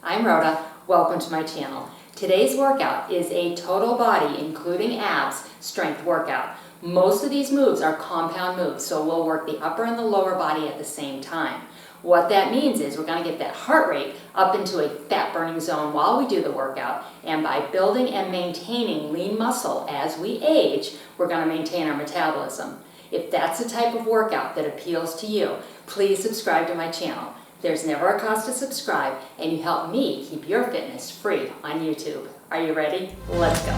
I'm Rhoda. Welcome to my channel. Today's workout is a total body, including abs, strength workout. Most of these moves are compound moves, so we'll work the upper and the lower body at the same time. What that means is we're going to get that heart rate up into a fat burning zone while we do the workout, and by building and maintaining lean muscle as we age, we're going to maintain our metabolism. If that's the type of workout that appeals to you, please subscribe to my channel. There's never a cost to subscribe, and you help me keep your fitness free on YouTube. Are you ready? Let's go.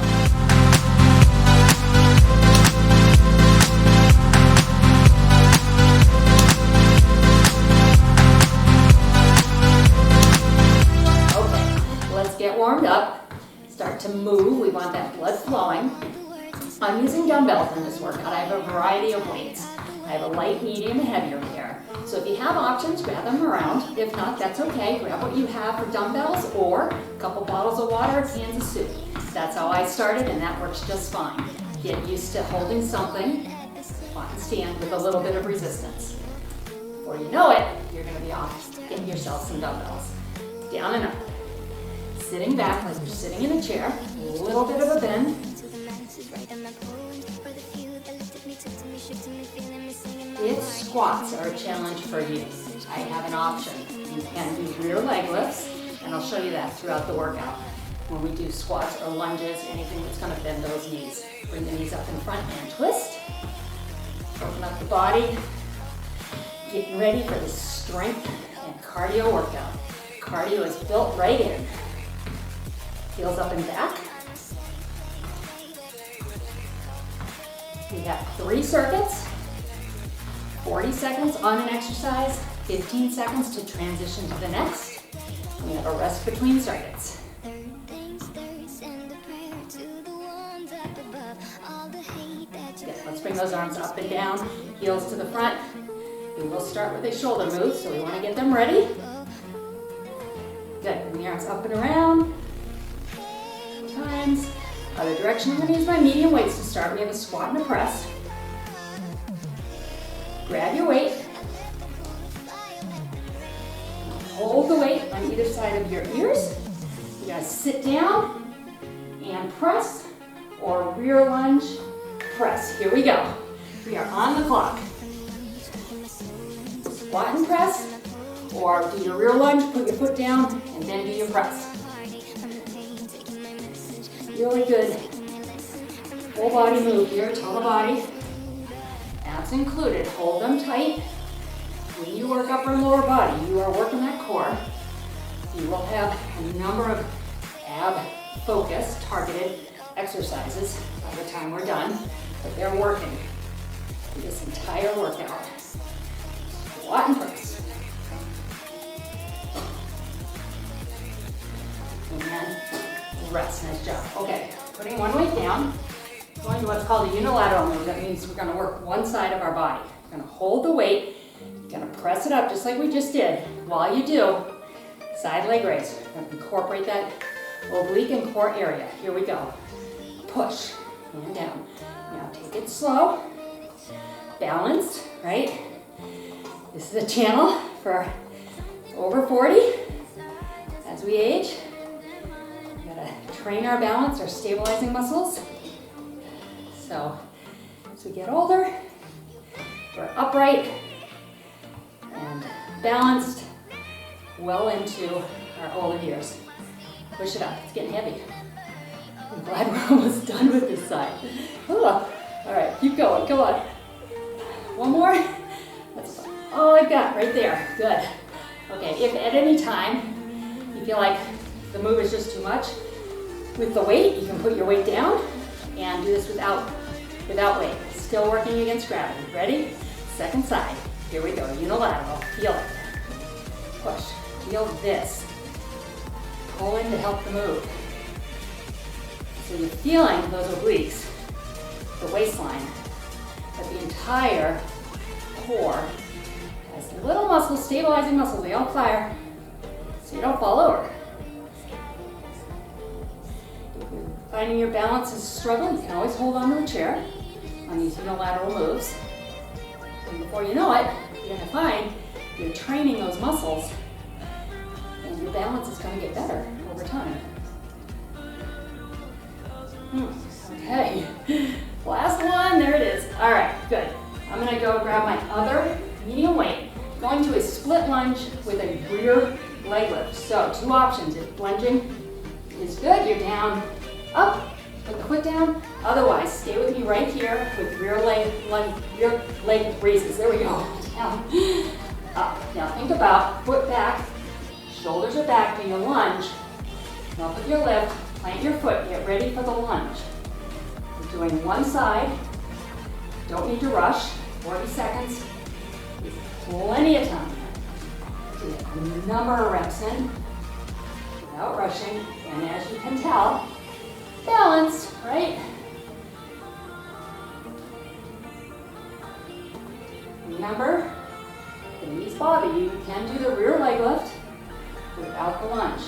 Okay, let's get warmed up. Start to move. We want that blood flowing. I'm using dumbbells in this workout. I have a variety of weights. I have a light, medium, and heavier pair. So if you have options, grab them around. If not, that's okay. Grab what you have for dumbbells or a couple bottles of water, cans of soup. That's how I started, and that works just fine. Get used to holding something, squat and stand with a little bit of resistance. Before you know it, you're going to be off getting yourself some dumbbells. Down and up. Sitting back like you're sitting in a chair, a little bit of a bend. If squats are a challenge for you, I have an option. You can do rear leg lifts, and I'll show you that throughout the workout. When we do squats or lunges, anything that's going to bend those knees. Bring the knees up in front and twist. Open up the body. Getting ready for the strength and cardio workout. Cardio is built right in. Heels up and back. We have 3 circuits, 40 seconds on an exercise, 15 seconds to transition to the next. We have a rest between circuits. Good. Let's bring those arms up and down, heels to the front. We will start with a shoulder move, so we want to get them ready. Good. Bring the arms up and around. Times. Other direction, I'm going to use my medium weights to start. We have a squat and a press. Grab your weight. Hold the weight on either side of your ears. You're going to sit down and press, or rear lunge, press. Here we go. We are on the clock. Squat and press, or do your rear lunge, put your foot down, and then do your press. Really good full body move here, total body. Abs included, hold them tight. When you work upper and lower body, you are working that core. You will have a number of ab-focused, targeted exercises by the time we're done, but they're working through this entire workout. Squat and press. And rest, nice job. Okay, putting one weight down, going to what's called a unilateral move. That means we're going to work one side of our body. We're going to hold the weight, you're going to press it up just like we just did. While you do, side leg raise. We're going to incorporate that oblique and core area. Here we go. Push and down. Now take it slow, balanced, right? This is a channel for over 40 as we age. Train our balance, our stabilizing muscles. So as we get older, we're upright and balanced well into our older years. Push it up, it's getting heavy. I'm glad we're almost done with this side. Ooh. All right, keep going, come on. One more. That's all I've got right there, good. Okay, if at any time you feel like the move is just too much, with the weight, you can put your weight down and do this without weight. Still working against gravity. Ready? Second side. Here we go. Unilateral. Feel it. Push. Feel this. Pull in to help the move. So you're feeling those obliques, the waistline, but the entire core has little muscles, stabilizing muscles. They all fire so you don't fall over. Finding your balance is a struggle. You can always hold on to a chair on these unilateral moves. And before you know it, you're going to find you're training those muscles and your balance is going to get better over time. Okay, last one, there it is. All right, good. I'm gonna go grab my other medium weight, going to a split lunge with a rear leg lift. So 2 options, if lunging is good, you're down, up, put the foot down. Otherwise, stay with me right here with rear leg raises. There we go, down, up. Now think about foot back, shoulders are back, do your lunge. Up with your lift, plant your foot, get ready for the lunge. We're doing one side, don't need to rush, 40 seconds, plenty of time to get a number of reps in without rushing, and as you can tell, balanced, right? Remember, the knees bobby, you can do the rear leg lift without the lunge.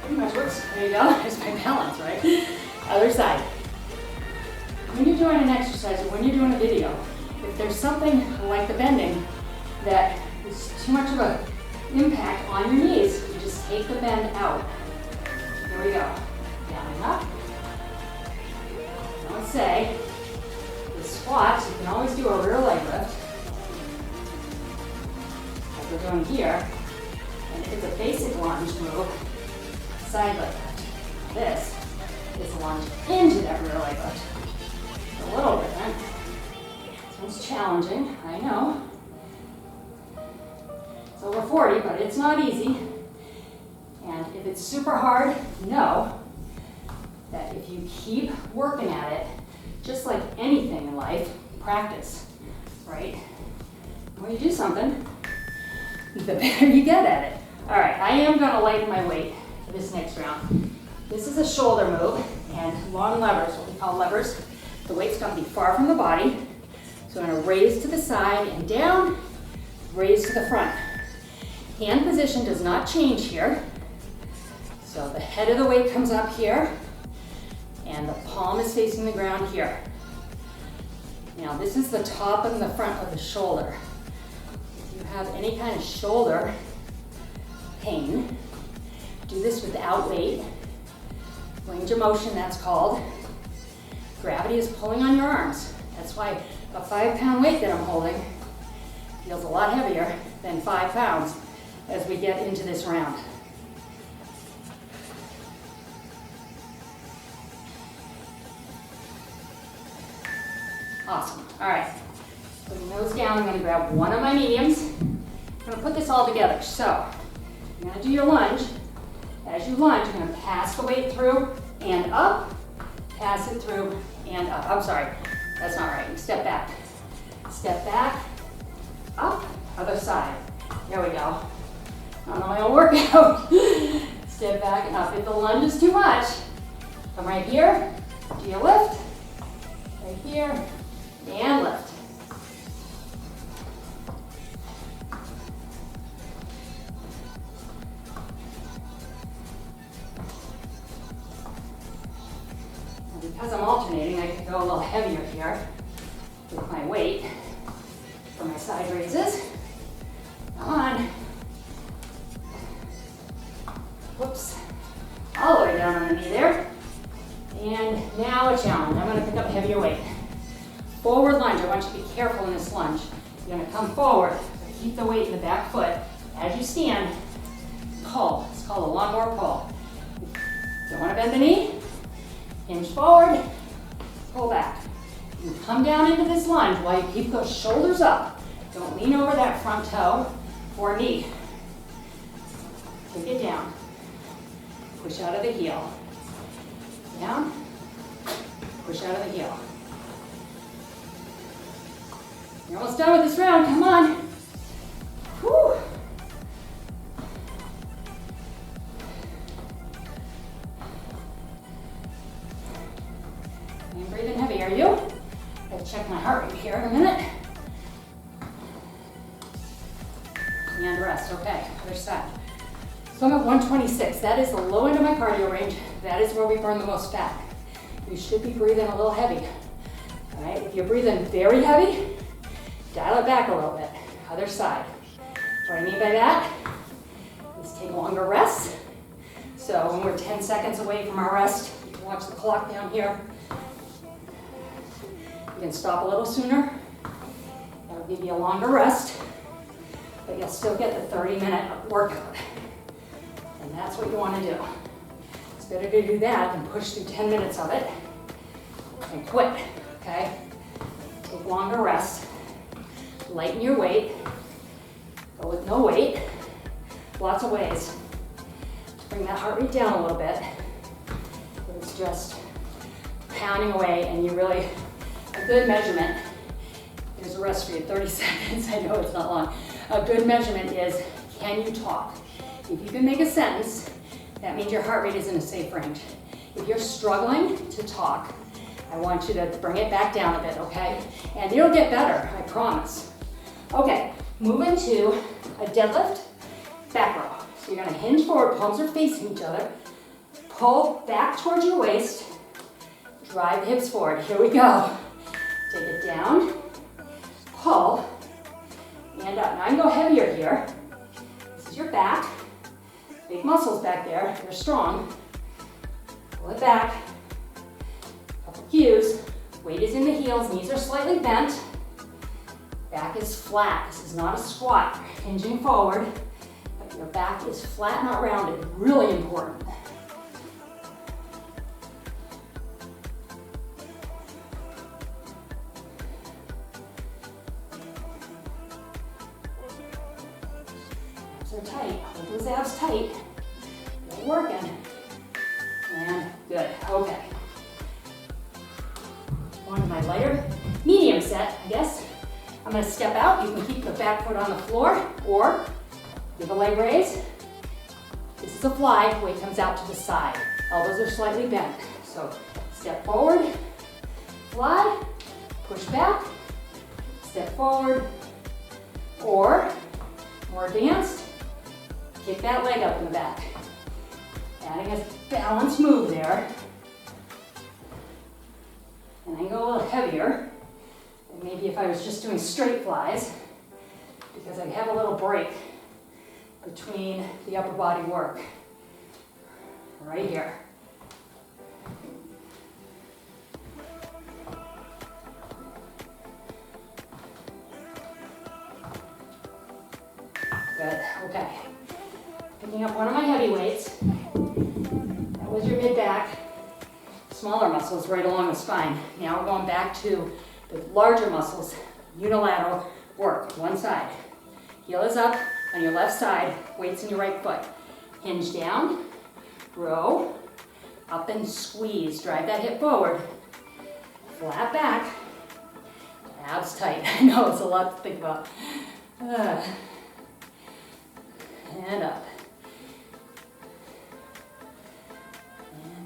Pretty much works. There you go, there's my balance, right? Other side. When you're doing an exercise or when you're doing a video, if there's something like the bending that is too much of an impact on your knees, you just take the bend out. Here we go. Down and up. I would say, the squats, you can always do a rear leg lift, like we're doing here. And if it's a basic lunge move, side leg lift. This is a lunge into that rear leg lift. A little different. Sounds challenging, I know. It's over 40, but it's not easy. And if it's super hard, know that if you keep working at it, just like anything in life, practice, right? When you do something, the better you get at it. All right, I am gonna lighten my weight for this next round. This is a shoulder move and long levers, what we call levers. The weight's gonna be far from the body. So I'm gonna raise to the side and down, raise to the front. Hand position does not change here. So the head of the weight comes up here and the palm is facing the ground here. Now this is the top and the front of the shoulder. If you have any kind of shoulder pain, do this without weight. Range of motion, that's called. Gravity is pulling on your arms. That's why a 5-pound weight that I'm holding feels a lot heavier than 5 pounds as we get into this round. Awesome. All right. Putting those down, I'm going to grab one of my mediums. I'm going to put this all together. So you're going to do your lunge. As you lunge, you're going to pass the weight through and up, pass it through and up. I'm sorry, that's not right. Step back, up, other side. There we go. I don't know my own workout. Step back and up. If the lunge is too much, come right here, do your lift, right here, and lift. Because I'm alternating, I can go a little heavier here with my weight for my side raises. Come on. Whoops. All the way down on the knee there. And now a challenge. I'm going to pick up a heavier weight. Forward lunge. I want you to be careful in this lunge. You're going to come forward. Keep the weight in the back foot. As you stand, pull. It's called a lawnmower pull. Don't want to bend the knee. Hinge forward, pull back. You come down into this lunge while you keep those shoulders up. Don't lean over that front toe or knee. Take it down. Push out of the heel. Down, push out of the heel. You're almost done with this round, come on. Whew. I'm breathing heavy, are you? I'll check my heart rate here in a minute. And rest, okay, other side. So I'm at 126. That is the low end of my cardio range. That is where we burn the most fat. You should be breathing a little heavy. All right, if you're breathing very heavy, dial it back a little bit. Other side. What I mean by that is take longer rests. So when we're 10 seconds away from our rest, you can watch the clock down here. You can stop a little sooner. That'll give you a longer rest, but you'll still get the 30-minute workout. And that's what you want to do. It's better to do that than push through 10 minutes of it and quit, okay? Take longer rest. Lighten your weight. Go with no weight. Lots of ways to bring that heart rate down a little bit. But it's just pounding away, and you really, a good measurement, here's a rest for you, 30 seconds, I know it's not long. A good measurement is, can you talk? If you can make a sentence, that means your heart rate is in a safe range. If you're struggling to talk, I want you to bring it back down a bit, okay? And it'll get better, I promise. Okay, move into a deadlift back row. So you're gonna hinge forward, palms are facing each other. Pull back towards your waist. Drive the hips forward. Here we go. Take it down, pull, and up. Now I can go heavier here. This is your back. Big muscles back there, they're strong. Pull it back. Couple cues. Weight is in the heels, knees are slightly bent. Back is flat. This is not a squat. You're hinging forward, but your back is flat, not rounded. Really important. Abs are tight. Hold those abs tight. They're working. And good. Okay. On to my lighter, medium set, I guess. I'm going to step out. You can keep the back foot on the floor or give a leg raise. This is a fly. Weight comes out to the side. Elbows are slightly bent. So step forward, fly, push back, step forward, or more advanced, kick that leg up in the back. Adding a balanced move there. And I can go a little heavier. And maybe if I was just doing straight flies, because I have a little break between the upper body work. Right here. Good, okay. Picking up one of my heavy weights. That was your mid-back. Smaller muscles right along the spine. Now we're going back to the larger muscles, unilateral work, one side. Heel is up on your left side, weights in your right foot. Hinge down, row, up and squeeze. Drive that hip forward. Flat back, abs tight. I know it's a lot to think about. And up. And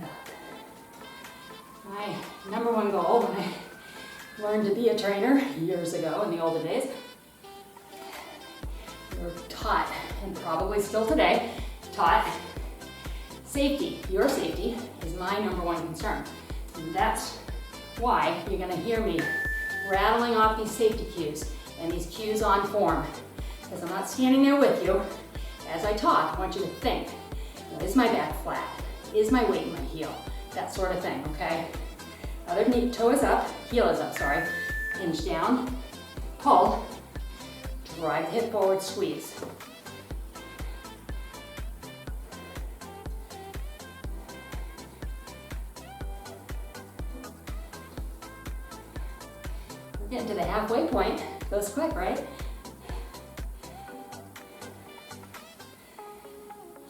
up. My number one goal when I learned to be a trainer years ago in the olden days, we were taught, and probably still today, taught safety. Your safety is my number one concern. And that's why you're gonna hear me rattling off these safety cues and these cues on form. Because I'm not standing there with you. As I talk, I want you to think, is my back flat? Is my weight in my heel? That sort of thing, okay? Other knee, toe is up, heel is up, sorry. Hinge down, pull, drive the hip forward, squeeze. We're getting to the halfway point. Goes quick, right?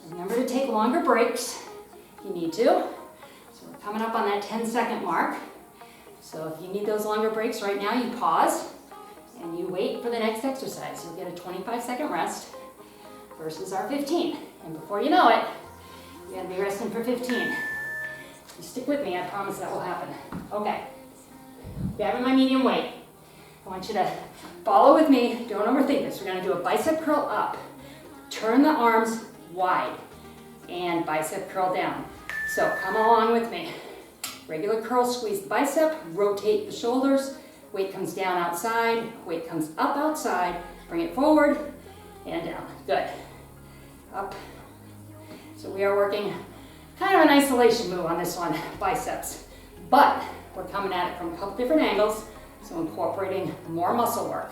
Remember to take longer breaks if you need to. So we're coming up on that 10-second mark. So if you need those longer breaks right now, you pause and you wait for the next exercise. You'll get a 25-second rest versus our 15. And before you know it, you're gonna be resting for 15. You stick with me, I promise that will happen. Okay, grabbing my medium weight. I want you to follow with me, don't overthink this. We're gonna do a bicep curl up. Turn the arms wide and bicep curl down. So come along with me. Regular curl, squeeze the bicep, rotate the shoulders, weight comes down outside, weight comes up outside, bring it forward and down. Good. Up, So we are working kind of an isolation move on this one, biceps. But we're coming at it from a couple different angles, so incorporating more muscle work.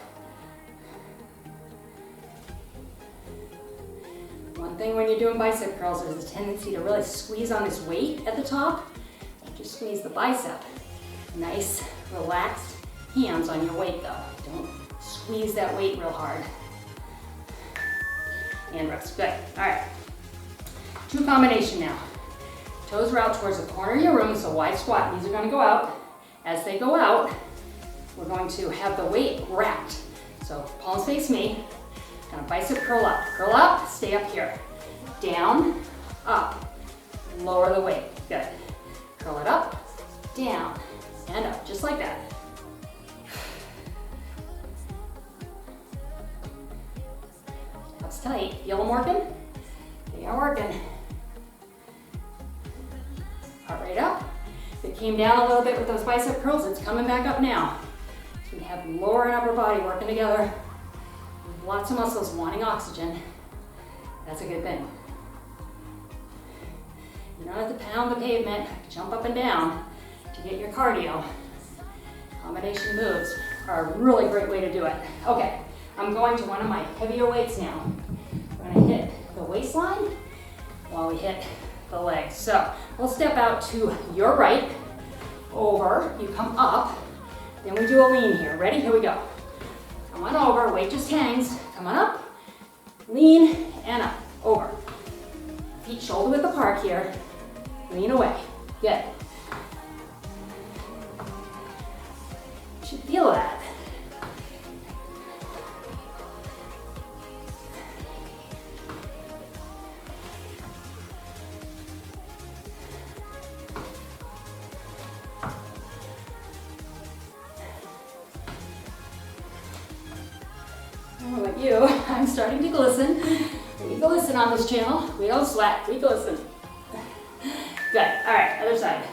One thing when you're doing bicep curls is a tendency to really squeeze on this weight at the top. Just squeeze the bicep. Nice, relaxed hands on your weight though. Don't squeeze that weight real hard. And rest, good. All right, two combination now. Toes are out towards the corner of your room, so wide squat. These are gonna go out. As they go out, we're going to have the weight wrapped. So palms face me, kind of bicep curl up, stay up here. Down, up, lower the weight, good. Curl it up, down, and up, just like that. That's tight. Feel them working? They are working. Heart rate up. If it came down a little bit with those bicep curls, it's coming back up now. So we have lower and upper body working together. Lots of muscles wanting oxygen. That's a good thing. You don't have to pound the pavement, jump up and down to get your cardio. Combination moves are a really great way to do it. Okay, I'm going to one of my heavier weights now. We're gonna hit the waistline while we hit the legs. So we'll step out to your right, over, you come up, then we do a lean here. Ready? Here we go. Come on over, weight just hangs. Come on up, lean, and up, over. Feet shoulder width apart here. Lean away. Good. You should feel that. I don't know about you, I'm starting to glisten. We glisten on this channel. We don't sweat, we glisten. Good, all right, other side.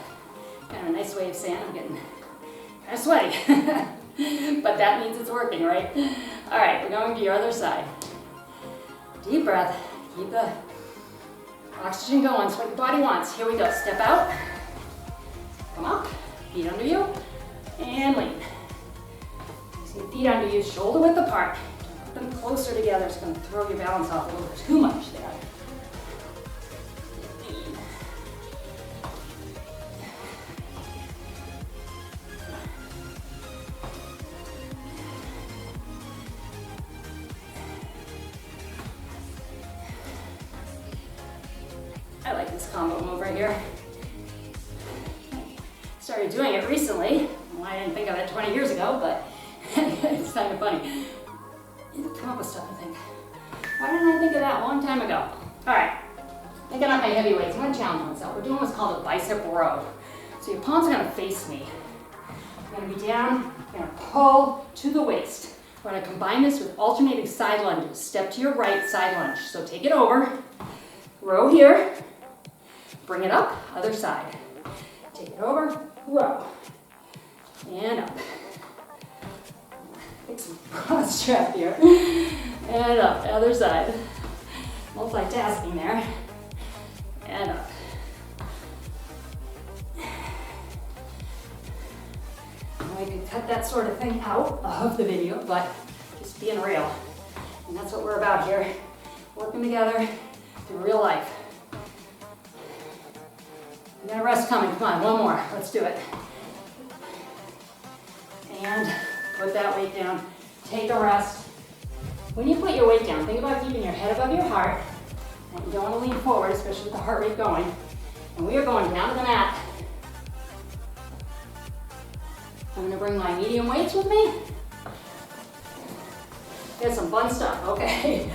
Kind of a nice way of saying I'm getting kind of sweaty. But that means it's working, right? All right, we're going to your other side. Deep breath, keep the oxygen going, it's what your body wants. Here we go, step out, come up, feet under you, and lean. So feet under you, shoulder width apart. Put them closer together, it's going to throw your balance off a little too much there. I like this combo move right here. Started doing it recently. Well, I didn't think of it 20 years ago, but it's kind of funny. Come up with stuff and think, why didn't I think of that a long time ago? All right, thinking up my heavy weights. I'm gonna challenge myself. We're doing what's called a bicep row. So your palms are gonna face me. You're gonna be down, you're gonna pull to the waist. We're gonna combine this with alternating side lunges. Step to your right, side lunge. So take it over, row here, bring it up, other side. Take it over, row, and up. Take some broad strap here, and up, other side. Multitasking there, and up. I could cut that sort of thing out of the video, but just being real. And that's what we're about here, working together through real life. We got a rest coming, come on, one more, let's do it. And put that weight down, take a rest. When you put your weight down, think about keeping your head above your heart. And you don't want to lean forward, especially with the heart rate going. And we are going down to the mat. I'm going to bring my medium weights with me. Get some fun stuff, okay.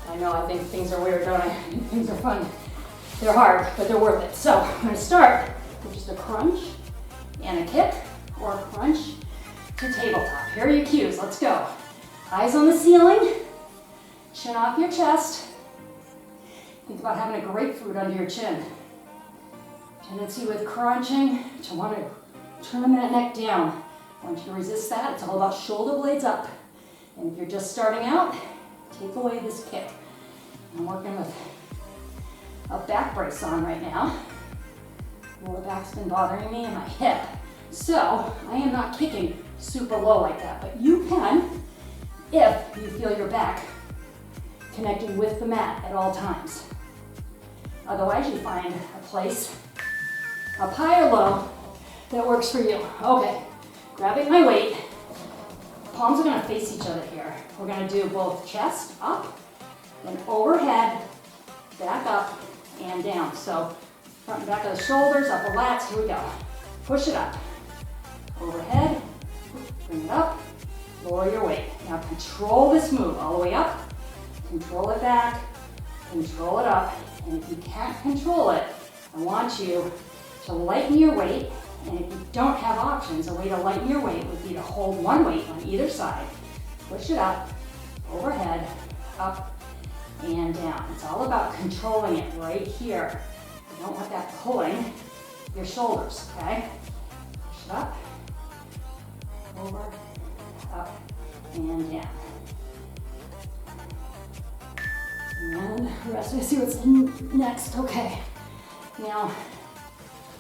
I know, I think things are weird, don't I? Things are fun. They're hard, but they're worth it. So I'm going to start with just a crunch and a kick, or a crunch to tabletop. Here are your cues, let's go. Eyes on the ceiling, chin off your chest. Think about having a grapefruit under your chin. Tendency with crunching to want to turn that neck down. I want you to resist that. It's all about shoulder blades up. And if you're just starting out, take away this kick. I'm working with a back brace on right now. Well, the back's been bothering me and my hip. So I am not kicking super low like that, but you can if you feel your back connecting with the mat at all times. Otherwise, you find a place up high or low that works for you. Okay, grabbing my weight. Palms are gonna face each other here. We're gonna do both chest up, then overhead, back up, and down. So front and back of the shoulders, upper lats, here we go. Push it up. Overhead, bring it up, lower your weight. Now control this move all the way up, control it back, control it up. And if you can't control it, I want you to lighten your weight. And if you don't have options, a way to lighten your weight would be to hold one weight on either side. Push it up, overhead, up, and down. It's all about controlling it right here. You don't want that pulling your shoulders, okay? Push it up, over, up, and down. And rest. Let's see what's next. Okay. Now,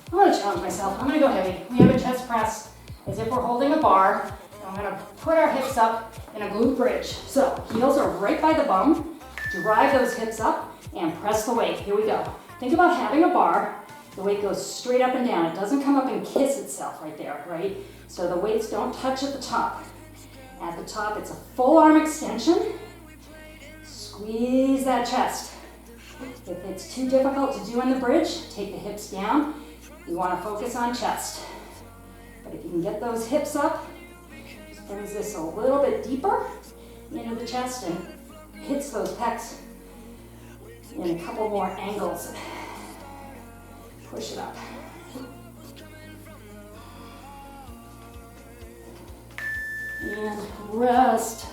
I'm going to challenge myself. I'm going to go heavy. We have a chest press as if we're holding a bar. I'm going to put our hips up in a glute bridge. So heels are right by the bum. Drive those hips up and press the weight. Here we go. Think about having a bar. The weight goes straight up and down. It doesn't come up and kiss itself right there, right? So the weights don't touch at the top. At the top, it's a full arm extension. Squeeze that chest. If it's too difficult to do in the bridge, take the hips down. You want to focus on chest. But if you can get those hips up, just brings this a little bit deeper into the chest and hits those pecs in a couple more angles. Push it up. And rest.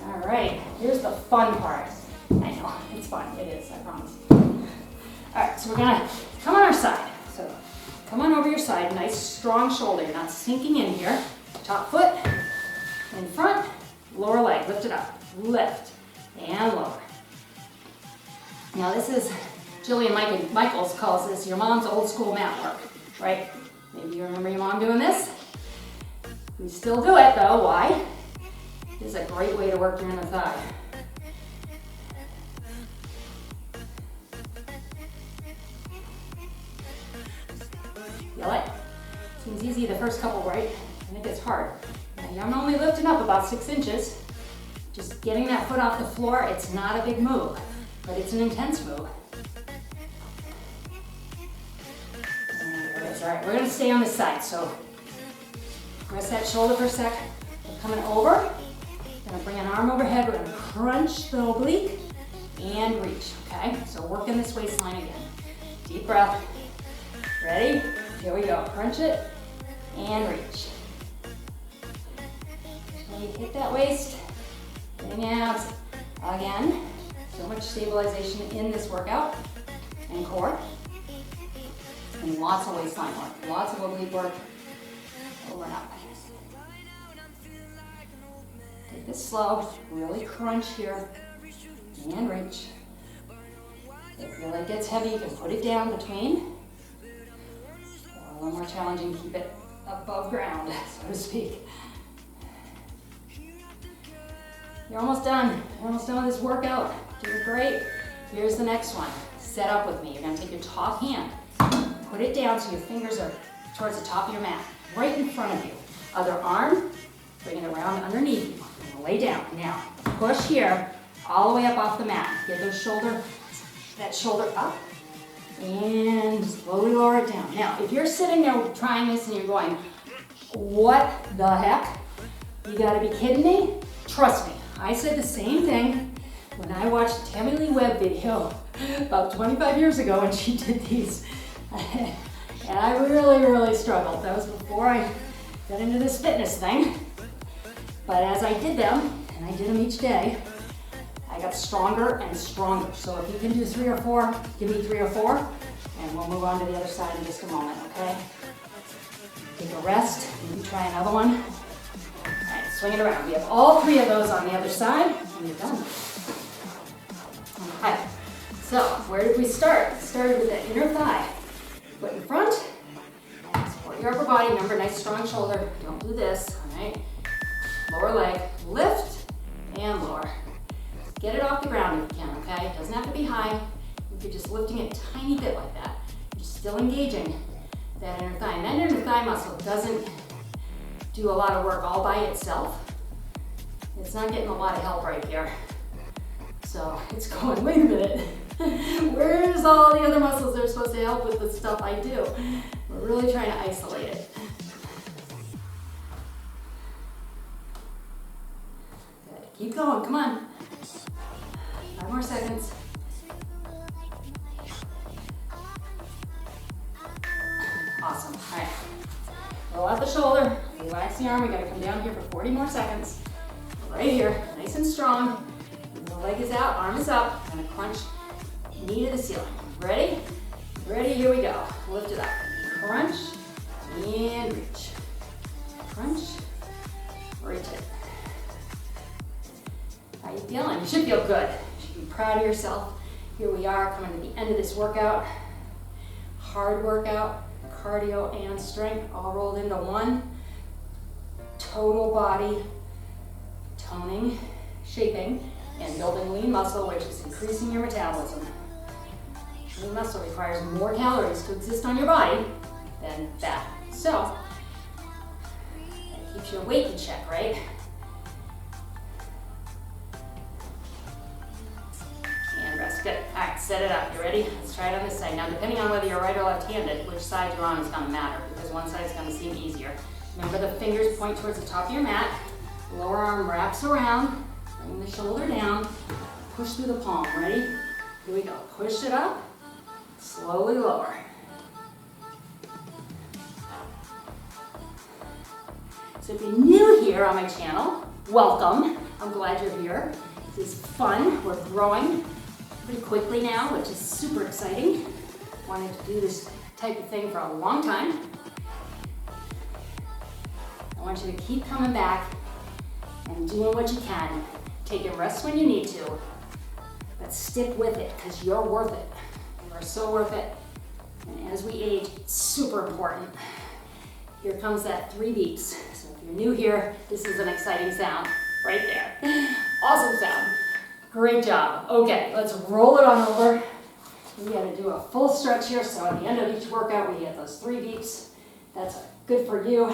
All right, here's the fun part. I know, it's fun, it is, I promise. All right, so we're gonna come on our side. So come on over your side, nice strong shoulder. You're not sinking in here. Top foot in front, lower leg, lift it up. Lift and lower. Now this is, Jillian Michaels calls this your mom's old school mat work, right? Maybe you remember your mom doing this. We still do it though, why? This is a great way to work your inner thigh. Feel it? Seems easy the first couple, right? And it gets hard. Now, I'm only lifting up about 6 inches. Just getting that foot off the floor, it's not a big move, but it's an intense move. And there it is. All right, we're gonna stay on this side. So rest that shoulder for a sec. We're coming over. Gonna bring an arm overhead. We're gonna crunch the oblique and reach, okay? So working this waistline again. Deep breath. Ready? Here we go. Crunch it and reach. So you hit that waist. Getting abs. Again. So much stabilization in this workout. And core. And lots of waistline work. Lots of oblique work. Over and up. Take this slow. Really crunch here. And reach. If your leg gets heavy, you can put it down between. Or a little more challenging, keep it above ground, so to speak. You're almost done. You're almost done with this workout. Doing great. Here's the next one. Set up with me. You're gonna take your top hand, put it down so your fingers are towards the top of your mat, right in front of you. Other arm, bring it around underneath you. You're gonna lay down. Now, push here, all the way up off the mat. Get that shoulder up, and slowly lower it down. Now, if you're sitting there trying this and you're going, what the heck? You gotta be kidding me? Trust me, I said the same thing when I watched the Tammy Lee Webb video about 25 years ago when she did these. And I really, really struggled. That was before I got into this fitness thing. But as I did them, and I did them each day, I got stronger and stronger. So if you can do 3 or 4, give me 3 or 4, and we'll move on to the other side in just a moment, okay? Take a rest, maybe try another one. All right, swing it around. We have all 3 of those on the other side, and you're done. Okay, So, where did we start? We started with that inner thigh. Foot in front, support your upper body. Remember, nice strong shoulder. Don't do this, all right? Lower leg, lift and lower. Get it off the ground if you can, okay? It doesn't have to be high. If you're just lifting it a tiny bit like that, you're still engaging that inner thigh. And that inner thigh muscle doesn't do a lot of work all by itself. It's not getting a lot of help right here. So it's going, wait a minute, where's all the other muscles that are supposed to help with the stuff I do? We're really trying to isolate it. Good, keep going, come on. 5 more seconds. Awesome, all right. Roll out the shoulder, relax the arm. We gotta come down here for 40 more seconds. Right here, nice and strong. The leg is out, arm is up. Gonna crunch knee to the ceiling. Ready? Ready, here we go. Lift it up. Crunch and reach. Crunch, reach it. How you feeling? You should feel good. You should be proud of yourself. Here we are coming to the end of this workout. Hard workout, cardio and strength all rolled into one. Total body toning, shaping, and building lean muscle, which is increasing your metabolism. Lean muscle requires more calories to exist on your body than fat. So, that keeps your weight in check, right? And rest, good. All right, set it up, you ready? Let's try it on this side. Now, depending on whether you're right or left-handed, which side you're on is gonna matter, because one side is gonna seem easier. Remember, the fingers point towards the top of your mat, lower arm wraps around, bring the shoulder down, push through the palm, ready? Here we go, push it up, slowly lower. So if you're new here on my channel, welcome. I'm glad you're here. This is fun. We're growing pretty quickly now, which is super exciting. Wanted to do this type of thing for a long time. I want you to keep coming back and doing what you can. Take a rest when you need to, but stick with it because you're worth it. You are so worth it. And as we age, it's super important. Here comes that 3 beats. So if you're new here, this is an exciting sound right there. Awesome sound. Great job. Okay, let's roll it on over. We gotta do a full stretch here. So at the end of each workout, we get those 3 beats. That's good for you.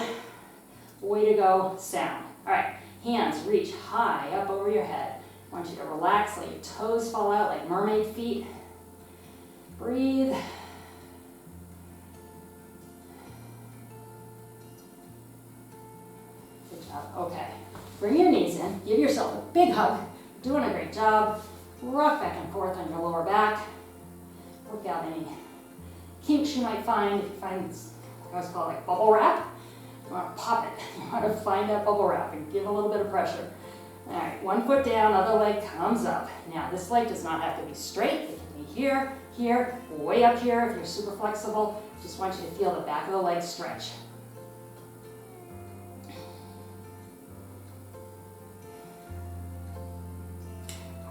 Way to go, sound. All right, hands reach high up over your head. I want you to relax, let your toes fall out like mermaid feet. Breathe. Good job, okay. Bring your knees in, give yourself a big hug. You're doing a great job. Rock back and forth on your lower back. Work out any kinks you might find. If you find, I always call it like bubble wrap. You want to pop it. You want to find that bubble wrap and give a little bit of pressure. All right, one foot down, other leg comes up. Now, this leg does not have to be straight. It can be here, here, way up here if you're super flexible. Just want you to feel the back of the leg stretch.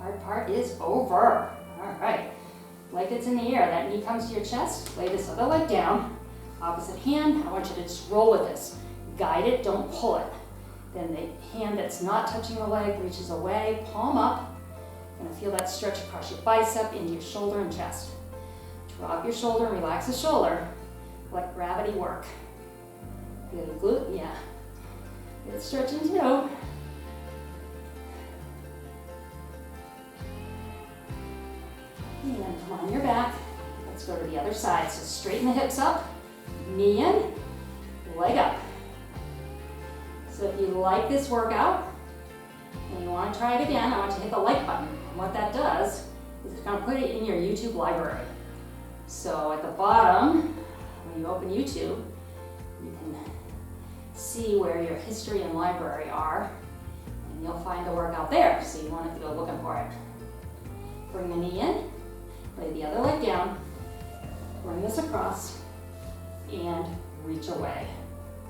Hard part is over. All right, leg that's in the air, that knee comes to your chest. Lay this other leg down. Opposite hand, I want you to just roll with this. Guide it, don't pull it. Then the hand that's not touching the leg reaches away, palm up. You're gonna feel that stretch across your bicep, into your shoulder and chest. Drop your shoulder and relax the shoulder. Let gravity work. Good glute, yeah. Good stretching too. And come on your back. Let's go to the other side. So straighten the hips up, knee in, leg up. So if you like this workout and you want to try it again, I want you to hit the like button. And what that does is it's going to put it in your YouTube library. So at the bottom, when you open YouTube, you can see where your history and library are, and you'll find the workout there. So you won't have to go looking for it. Bring the knee in, lay the other leg down, bring this across, and reach away.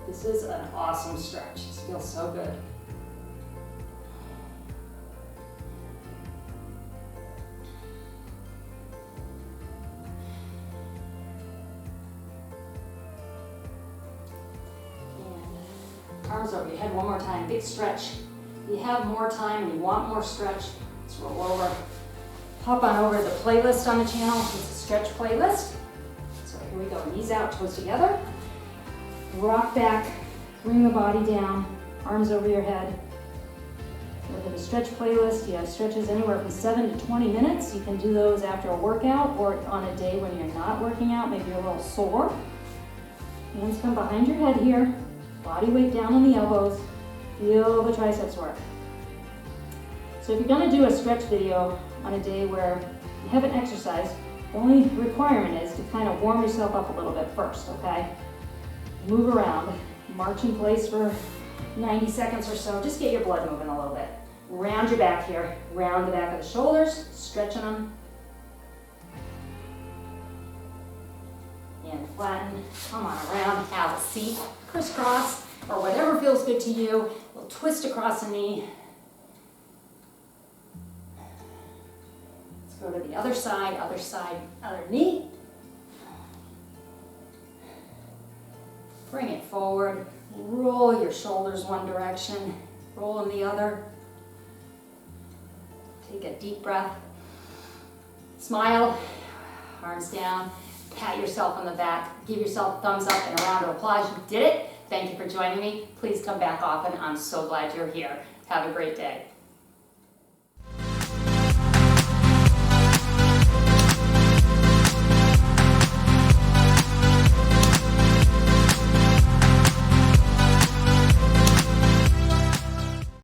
This is an awesome stretch. This feels so good. arms over your head one more time. Big stretch. If you have more time and you want more stretch, let's roll over. Hop on over to the playlist on the channel. It's a stretch playlist. So here we go. Knees out, toes together. Rock back. Bring the body down. Arms over your head. Look at the stretch playlist. You have stretches anywhere from 7 to 20 minutes. You can do those after a workout or on a day when you're not working out. Maybe you're a little sore. Hands come behind your head here. Body weight down on the elbows. Feel the triceps work. So if you're going to do a stretch video on a day where you haven't exercised, the only requirement is to kind of warm yourself up a little bit first, okay? Move around. March in place for 90 seconds or so. Just get your blood moving a little bit. Round your back here. Round the back of the shoulders. Stretching them. And flatten. Come on around. Have a seat. Crisscross. Or whatever feels good to you. We'll twist across the knee. Let's go to the other side, other knee. Bring it forward. Roll your shoulders one direction. Roll them the other. Take a deep breath. Smile. Arms down. Pat yourself on the back. Give yourself a thumbs up and a round of applause. You did it. Thank you for joining me. Please come back often. I'm so glad you're here. Have a great day.